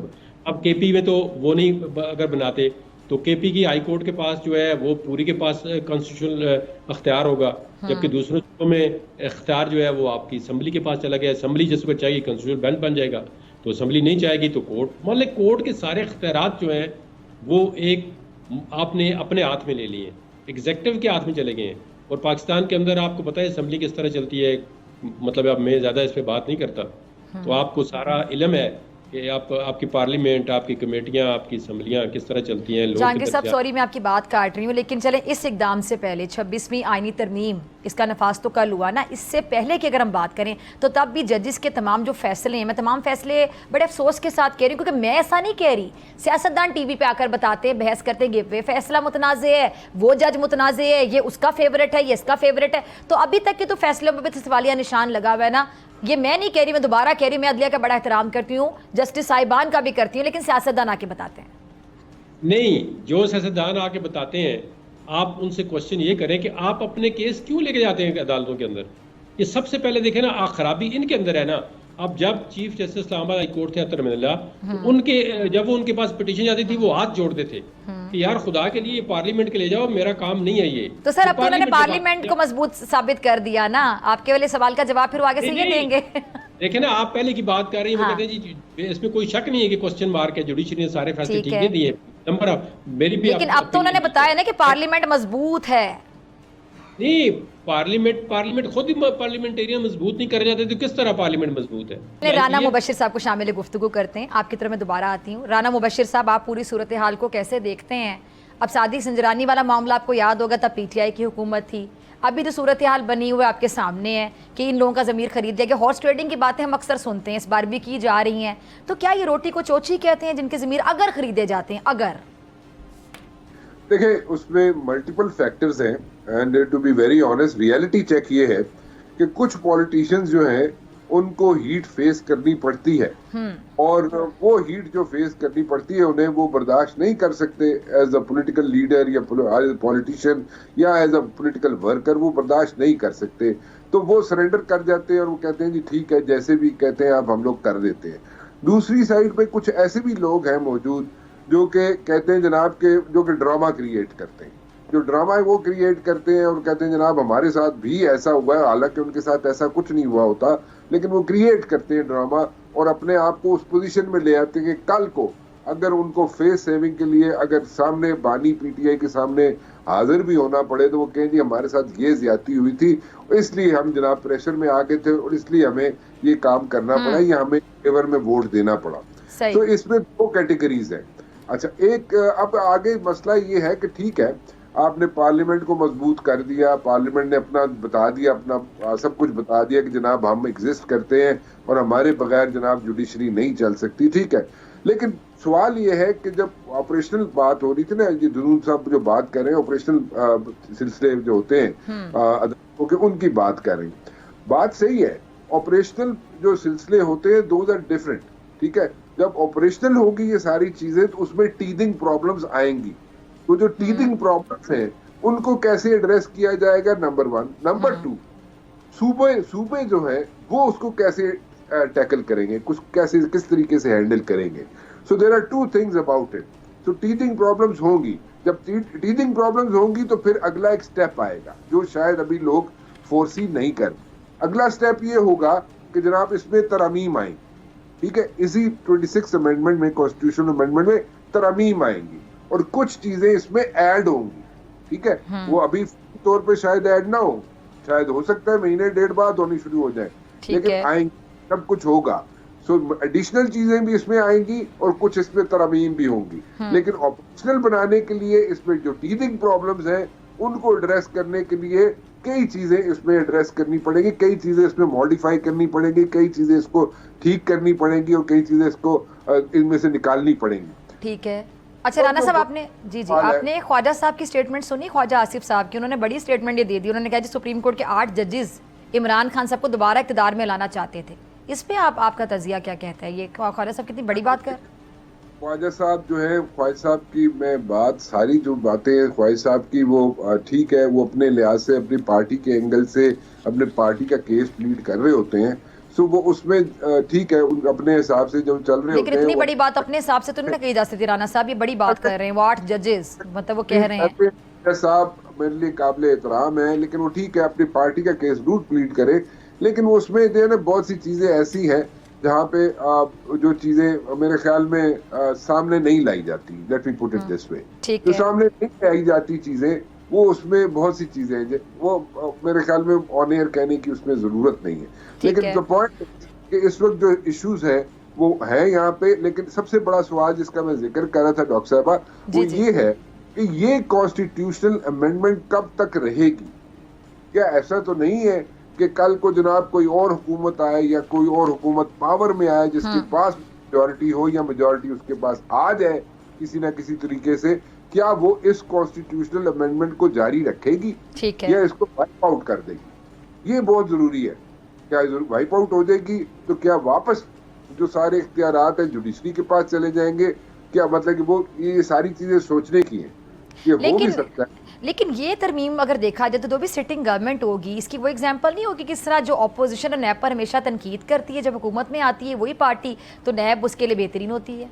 अब केपी में तो वो नहीं अगर बनाते तो केपी की हाई कोर्ट के पास जो है वो पूरी के पास कॉन्स्टिट्यूशनल अख्तियार होगा, जबकि दूसरों सूबों में अख्तियार जो है वो आपकी असम्बली के पास चला गया। असम्बली जिसको चाहिए कॉन्स्टिट्यूशनल बेंच बन जाएगा, तो असम्बली नहीं चाहेगी तो कोर्ट। मान लें कोर्ट के सारे अख्तियारात जो हैं वो एक आपने अपने हाथ में ले लिए, एग्जेक्टिव के हाथ में चले गए हैं। और पाकिस्तान के अंदर आपको पता है असम्बली किस तरह चलती है, मतलब अब मैं ज़्यादा इस पर बात नहीं करता, तो आपको सारा इल्म है कि आपकी पार्लियामेंट, आपकी कमेटियां, आपकी असम्बलियां किस तरह चलती हैं। जहांगीर साहब, सॉरी मैं आपकी बात काट रही हूँ, लेकिन चलें इस इकदाम से पहले 26वीं आईनी तरमीम इसका नफाज तो कल हुआ ना, इससे पहले की अगर हम बात करें तो तब भी जजेस के तमाम जो फैसले हैं, मैं तमाम फैसले बड़े अफसोस के साथ कह रही हूँ, क्योंकि मैं ऐसा नहीं कह रही, सियासतदान टीवी पे आकर बताते हैं, बहस करते हैं, ये फैसला मुतनाज़ है, वो जज मुतनाज़ है, ये उसका फेवरेट है, ये इसका फेवरेट है। तो अभी तक के तो फैसलों पर भी सवालिया निशान लगा हुआ है ना। ये मैं नहीं कह रही, मैं दोबारा कह रही, मैं अदलिया का बड़ा एहतराम करती हूँ, जस्टिस साहिबान का भी करती हूँ, लेकिन सियासतदान आके बताते हैं। नहीं, जो सियासतदान आके बताते हैं, आप उनसे क्वेश्चन ये करें कि आप अपने केस क्यों लेके जाते हैं अदालतों के अंदर। ये सबसे पहले देखें ना, खराबी इनके अंदर है ना। अब जब chief justice Islamabad high court थे अतर मिल्ला, तो उनके जब वो उनके पास पिटीशन जाती थी वो हाथ जोड़ते थे कि यार खुदा के लिए पार्लियामेंट के ले जाओ, मेरा काम नहीं है ये। तो सर अब तो उन्होंने पार्लियामेंट को मजबूत साबित कर दिया ना, आपके वाले सवाल का जवाब फिर वो आगे से ये देंगे। देखिए ना, आप पहले की बात कर रही हैं, वो कहते हैं जी इसमें कोई शक नहीं है कि क्वेश्चन मार्क है, जुडिशरी ने सारे फैसले ठीक दे दिए, नंबर ऑफ मेरी भी लेकिन अब तो उन्होंने बताया ना कि पार्लियामेंट मजबूत है। नहीं, पार्लियामेंट खुद ही पार्लियामेंटेरियन मजबूत नहीं कर जाते तो किस तरह पार्लियामेंट मजबूत है। राना मुबशिर साहब को शामिल गुफ्तगू करते हैं, आपकी तरफ मैं दोबारा आती हूँ। राना मुबशिर साहब, आप पूरी सूरत हाल को कैसे देखते हैं? अब सादिक संजरानी वाला मामला आपको याद होगा, तब पीटीआई की हुकूमत थी। अभी तो सूरत हाल बनी हुई आपके सामने है कि इन लोगों का ज़मीर खरीद दिया गया। हॉर्स ट्रेडिंग की बातें हम अक्सर सुनते हैं, इस बार भी की जा रही हैं। तो क्या ये रोटी को चोची कहते हैं जिनके ज़मीर अगर खरीदे जाते हैं? अगर देखिए, उसमें मल्टीपल फैक्टर्स हैं and to be very honest reality check ये है कि कुछ पॉलिटिशियंस जो हैं उनको हीट फेस करनी पड़ती है और वो हीट जो फेस करनी पड़ती है उन्हें वो बर्दाश्त नहीं कर सकते एज अ पॉलिटिकल लीडर या एज अ पॉलिटिशियन या एज अ पॉलिटिकल वर्कर, वो बर्दाश्त नहीं कर सकते। तो वो सरेंडर कर जाते हैं और वो कहते हैं जी ठीक है, जैसे भी कहते हैं आप हम लोग कर देते हैं। दूसरी साइड पे कुछ ऐसे भी लोग हैं मौजूद जो कि कहते हैं जनाब के जो कि ड्रामा क्रिएट करते हैं, जो ड्रामा है वो क्रिएट करते हैं और कहते हैं जनाब हमारे साथ भी ऐसा हुआ है, हालांकि उनके साथ ऐसा कुछ नहीं हुआ होता, लेकिन वो क्रिएट करते हैं ड्रामा और अपने आप को उस पोजीशन में ले आते हैं कि कल को अगर उनको फेस सेविंग के लिए अगर सामने बानी पीटीआई के सामने हाजिर भी होना पड़े तो वो कहें जी हमारे साथ ये ज्यादती हुई थी, इसलिए हम जनाब प्रेशर में आ गए थे और इसलिए हमें ये काम करना पड़ा या हमें फेवर में वोट देना पड़ा। तो इसमें दो कैटेगरीज है। अच्छा, एक अब आगे मसला ये है कि ठीक है आपने पार्लियामेंट को मजबूत कर दिया, पार्लियामेंट ने अपना बता दिया, अपना सब कुछ बता दिया कि जनाब हम एग्जिस्ट करते हैं और हमारे बगैर जनाब जुडिशरी नहीं चल सकती, ठीक है। लेकिन सवाल ये है कि जब ऑपरेशनल बात हो रही थी ना, ये दुनून साहब जो बात कर रहे हैं ऑपरेशनल सिलसिले जो होते हैं अदालतों के, उनकी बात कर रहे हैं, बात सही है। ऑपरेशनल जो सिलसिले होते हैं दोज आर डिफरेंट, ठीक है। जब ऑपरेशनल होगी ये सारी चीजें तो उसमें टीदिंग प्रॉब्लम्स आएंगी। तो जो टीदिंग प्रॉब्लम्स हैं उनको कैसे एड्रेस किया जाएगा, नंबर 1। नंबर 2, सूबे जो है वो उसको कैसे टैकल करेंगे, कुछ कैसे किस तरीके से हैंडल करेंगे। So there are 2 things about it. तो टीदिंग प्रॉब्लम्स होंगी, जब टीदिंग प्रॉब्लम्स होंगी तो फिर अगला एक स्टेप आएगा जो शायद अभी लोग फोर्सी नहीं कर। अगला स्टेप ये होगा कि जनाब इसमें तरमीम आएंगी, ठीक है। इसी 26 अमेंडमेंट में, कॉन्स्टिट्यूशन अमेंडमेंट में तरमीम आएंगी और कुछ चीजें इसमें ऐड होंगी, ठीक है। वो अभी तौर पे शायद ऐड ना हो, शायद हो सकता है महीने डेढ़ बाद होनी शुरू हो जाए, लेकिन आएंगी, सब कुछ होगा। सो एडिशनल चीजें भी इसमें आएंगी और कुछ इसमें तरमीम भी होंगी। लेकिन ऑपरेशनल बनाने के लिए इसमें जो टीदिंग प्रॉब्लम्स हैं उनको एड्रेस करने के लिए कई चीजें इसमें एड्रेस करनी पड़ेगी, कई चीजें इसमें मॉडिफाई करनी पड़ेगी, कई चीजें इसको ठीक करनी पड़ेंगी और कई चीजें इसको इनमें से निकालनी पड़ेंगी, ठीक है। अच्छा राना साहब, आपने आपने ख्वाजा साहब की स्टेटमेंट सुनी, ख्वाजा आसिफ साहब की? उन्होंने बड़ी स्टेटमेंट ये दे दी। उन्होंने कहा जी सुप्रीम कोर्ट के 8 जजेस इमरान खान साहब को दोबारा इक़्तिदार में लाना चाहते थे। इस पे आपका तजिया क्या कहता है? ये ख्वाजा साहब कितनी बड़ी बात कर? ख्वाजा साहब जो है, ख्वाजा साहब की मैं बात, सारी जो बातें हैं ख्वाजा साहब की वो ठीक है, वो अपने लिहाज से अपनी पार्टी के एंगल से अपने पार्टी का केस प्लीड कर रहे होते हैं। सो वो उसमें ठीक है, अपने हिसाब से जो चल रहे होते हैं। लेकिन इतनी बड़ी बात अपने हिसाब से तो नहीं कही जा सकती राना साहब, ये बड़ी बात कर रहे हैं वो 8 जजेस, मतलब वो कह रहे हैं साहब मेरे लिए काबिल एहतराम है, लेकिन वो ठीक है अपनी पार्टी का केस जरूर प्लीड करे, लेकिन वो उसमें जो है ना बहुत सी चीजें ऐसी हैं जहाँ पे जो चीजें मेरे ख्याल में सामने नहीं लाई जाती, let me put it this way, जो सामने नहीं लाई जाती चीजें, वो उसमें बहुत सी चीजें हैं वो मेरे ख्याल में ऑन एयर कहने की उसमें जरूरत नहीं है। लेकिन द पॉइंट कि इस वक्त जो इश्यूज है वो है यहाँ पे, लेकिन सबसे बड़ा सवाल जिसका मैं जिक्र कर रहा था डॉक्टर साहबा, वो ये है कि ये कॉन्स्टिट्यूशनल अमेंडमेंट कब तक रहेगी? क्या ऐसा तो नहीं है कि कल को जनाब कोई और हुकूमत आए या कोई और हुकूमत पावर में आए जिसके पास मेजॉरिटी हो या मेजॉरिटी उसके पास आ जाए किसी ना किसी तरीके से, क्या वो इस कॉन्स्टिट्यूशनल अमेंडमेंट को जारी रखेगी या इसको वाइप आउट कर देगी? ये बहुत जरूरी है। क्या वाइप आउट हो जाएगी तो क्या वापस जो सारे इख्तियारात है जुडिशरी के पास चले जाएंगे? क्या मतलब कि वो ये सारी चीजें सोचने की हैं, ये हो भी सकता है। लेकिन ये तरमीम अगर देखा जाए तो भी सिटिंग गवर्नमेंट होगी, इसकी वो एग्जांपल नहीं होगी किस तरह जो ऑपोजिशन और नैब पर हमेशा तनकीद करती है, जब हुकूमत में आती है वही पार्टी तो नैब उसके लिए बेहतरीन होती है।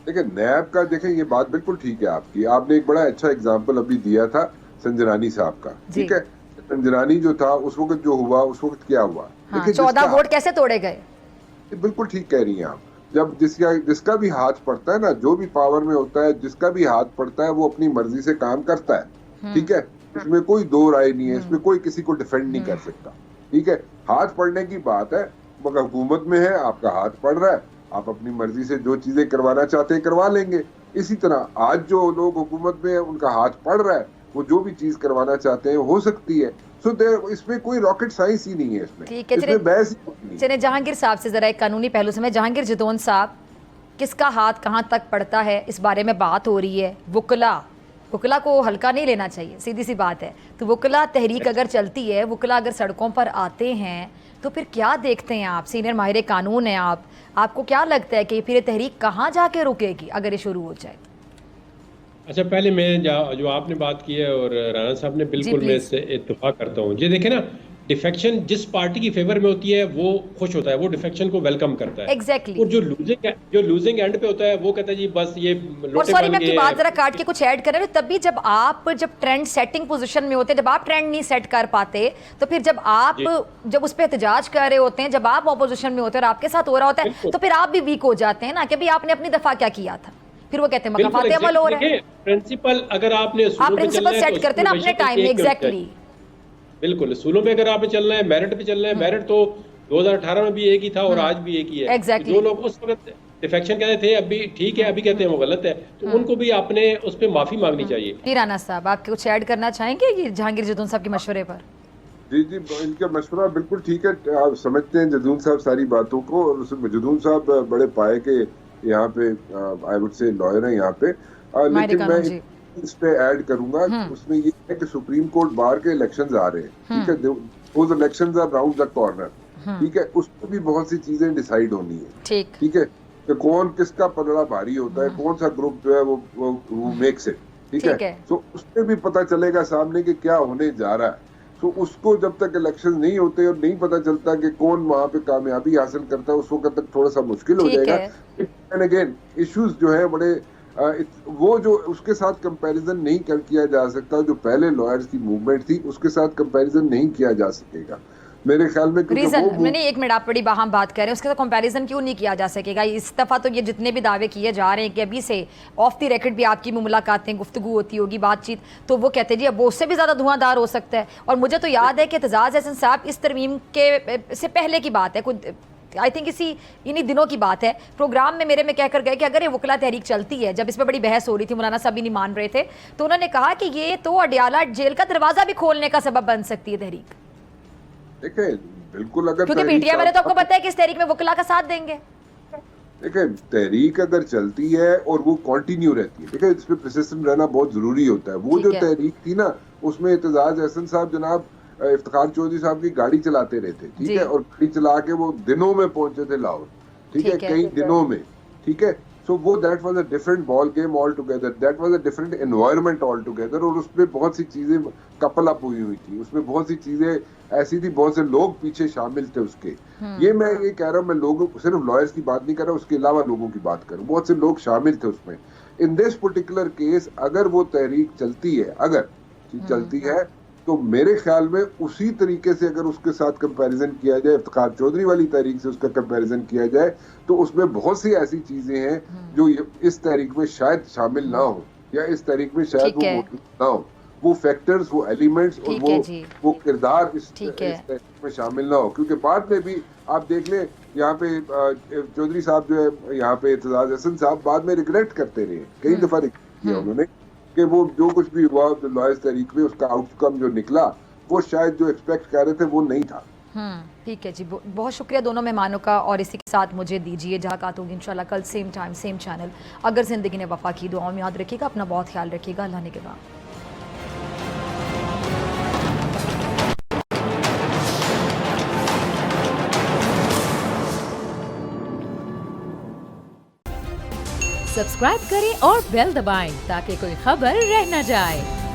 देखिए नैब का, देखें ये बात बिल्कुल ठीक है आपकी, आपने एक बड़ा अच्छा एग्जाम्पल अभी दिया था संजरानी साहब का, ठीक है। संजरानी जो था उस वक्त जो हुआ, उस वक्त क्या हुआ, 14 वोट कैसे तोड़े गए? बिल्कुल ठीक कह रही हैं आप। जब जिसका भी हाथ पड़ता है ना, जो भी पावर में होता है, जिसका भी हाथ पड़ता है वो अपनी मर्जी से काम करता है, ठीक है, इसमें कोई दो राय नहीं है, इसमें कोई किसी को डिफेंड नहीं कर सकता, ठीक है। हाथ पड़ने की बात है, मगर हुकूमत में है, आपका हाथ पड़ रहा है, आप अपनी मर्जी से जो चीजें करवाना चाहते हैं करवा लेंगे। इसी तरह आज जो लोग हुकूमत में है, उनका हाथ पड़ रहा है, वो जो भी चीज करवाना चाहते हैं हो सकती है। इसमें कोई रॉकेट साइंस ही नहीं है, इसमें बहस ही नहीं। चलिए जहांगीर साहब से जरा एक कानूनी पहलू से, मैं जहांगीर जदौन साहब, किसका हाथ कहाँ तक पड़ता है इस बारे में बात हो रही है। वकला को हल्का नहीं लेना चाहिए, सीधी सी बात है। तो वकला तहरीक अगर चलती है, वकला अगर सड़कों पर आते हैं, तो फिर क्या देखते हैं आप? सीनियर माहिर कानून हैं आप, आपको क्या लगता है कि फिर ये तहरीक कहाँ जाके रुकेगी अगर ये शुरू हो जाए? अच्छा, पहले मैं जो आपने बात की है और राना साहब ने, बिल्कुल मैं इससे इत्तेफाक करता हूँ। ये देखें ना, डिफेक्शन जिस पार्टी की फेवर में होती है वो खुश होता है, वो डिफेक्शन को वेलकम करता है। एग्जैक्टली। और जो लूजिंग एंड पे होता है वो कहता है जी बस ये और सॉरी मैं आपकी बात जरा काट के कुछ ऐड कर रहे हूँ, तभी जब ट्रेंड सेटिंग पोजीशन में होते हैं, जब आप ट्रेंड नहीं सेट कर पाते, तो फिर जब उस पर एहतजाज कर रहे होते हैं, जब आप ऑपोजिशन में होते हैं और आपके साथ हो रहा होता है, तो फिर आप भी वीक हो जाते हैं ना कि भाई आपने अपनी दफा क्या किया था। फिर वो कहते हैं मकाफात अमल हो रहा है। प्रिंसिपल अगर आपने आप प्रिंसिपल सेट करते हैं ना अपने टाइम में। एग्जैक्टली, बिल्कुल। सूलों पे अगर आपने चलना है, मेरिट पे चलना है, मेरिट तो 2018 में भी एक ही था और आज भी एक ही है। Exactly. जो लोग उस वक्त डिफेक्शन कहते थे, अभी ठीक है, अभी कहते हैं वो गलत है, तो उनको भी आपने उस पर माफी मांगनी चाहिए। राना साहब, आप कुछ ऐड करना चाहेंगे ये जहांगीर जदौन साहब के मशवरे पर? जी, इनका मशवरा बिल्कुल ठीक है। आप समझते हैं जदून साहब सारी बातों को, और जदून साहब बड़े पाए के यहाँ पे आई वुड से लॉयर है यहाँ पे, लेकिन मैं इस पे ऐड करूंगा, उसमें ये है कि सुप्रीम कोर्ट बार के इलेक्शंस आ रहे हैं, ठीक है, those elections are round the corner, ठीक है, उस पर भी बहुत सी चीजें डिसाइड होनी है, ठीक है, कि कौन किसका पलड़ा भारी होता है, कौन सा ग्रुप जो है वो मेक्स इट, ठीक है, तो उस पर भी पता चलेगा सामने कि क्या होने जा रहा है। तो उसको जब तक इलेक्शन नहीं होते और नहीं पता चलता कि कौन वहां पे कामयाबी हासिल करता है, उस वक्त तक थोड़ा सा मुश्किल हो जाएगा। एंड अगेन इश्यूज जो है बड़े वो जो उसके साथ कंपैरिजन नहीं किया जा सकता, जो पहले लॉयर्स की मूवमेंट थी उसके साथ कंपैरिजन नहीं किया जा सकेगा मेरे ख्याल में। मैंने एक मिनट, आप बड़ी हम बात कर रहे हैं, उसके साथ कंपैरिजन क्यों नहीं किया जा सकेगा? इस दफ़ा तो ये जितने भी दावे किए जा रहे हैं कि अभी से ऑफ द रिकॉर्ड भी आपकी मुलाकातें, गुफ्तगू होती होगी, बातचीत, तो वो कहते हैं जी अब वो उससे भी ज़्यादा धुआंधार हो सकता है। और मुझे तो याद है कि एतजाज़ हसन साहब इस तरमीम के से पहले की बात है, कुछ आई थिंक इन्हीं दिनों की बात है, प्रोग्राम में मेरे में कहकर गए कि अगर ये वकला तहरीक चलती है, जब इस पर बड़ी बहस हो रही थी, मौलाना साहब भी नहीं मान रहे थे, तो उन्होंने कहा कि ये तो अडियाला जेल का दरवाजा भी खोलने का सबब बन सकती है तहरीक। देखिए बिल्कुल, अगर क्योंकि पीटीआई वाले तो आपको पता है कि इस तहरीक में वकला का साथ देंगे। देखिए तहरीक अगर चलती है और वो कंटिन्यू रहती है, देखिए इस पे परसिस्टेंट रहना बहुत जरूरी होता है। वो जो तहरीक थी ना, उसमें एतजाज हसन साहब जनाब इफ्तिखार चौधरी साहब की गाड़ी चलाते रहते, ठीक है, और गाड़ी चला के वो दिनों में पहुंचे थे लाहौर, ठीक है, कई दिनों में, ठीक है। सो वो that was a different ball game all together, that was a different environment all together. और उसमें बहुत सी चीजें कपल अप हुई थी, उसमें बहुत सी चीजें ऐसी थी, बहुत से लोग पीछे शामिल थे उसके। ये मैं ये कह रहा हूँ, मैं लोगों सिर्फ लॉयर्स की बात नहीं कर रहा, उसके अलावा लोगों की बात करूँ, बहुत से लोग शामिल थे उसमें। इन दिस पर्टिकुलर केस अगर वो तहरीक चलती है, अगर चलती है, तो मेरे ख्याल में उसी तरीके से अगर उसके साथ कंपैरिजन किया जाए, इफ्तिखार चौधरी वाली तहरीक से उसका कंपैरिजन किया जाए, तो उसमें बहुत सी ऐसी चीजें हैं जो इस तहरीक में शायद शामिल ना हो, या इस तहरीक में शायद वो मौजूद ना हो, वो फैक्टर्स, वो एलिमेंट्स और वो किरदार इस तहरीक में शामिल ना हो। क्योंकि बाद में भी आप देख लें, यहाँ पे चौधरी साहब जो है, यहाँ पे एतजाज हसन साहब बाद में रिग्रेट करते रहे, कई दफा रिग्रेट किया उन्होंने कि वो जो कुछ भी हुआ लॉयर्स तहरीक में, उसका आउटकम जो निकला वो शायद जो एक्सपेक्ट कर रहे थे वो नहीं था। ठीक है जी, बहुत शुक्रिया दोनों मेहमानों का। और इसी के साथ मुझे दीजिए इजाज़त होगी इंशाल्लाह कल सेम टाइम सेम चैनल। अगर ज़िंदगी ने वफा की, दुआओं में याद रखिएगा, अपना बहुत ख्याल रखिएगा। अल्लाह ने के बाद। सब्सक्राइब करें और बेल दबाएं ताकि कोई खबर रह न जाए।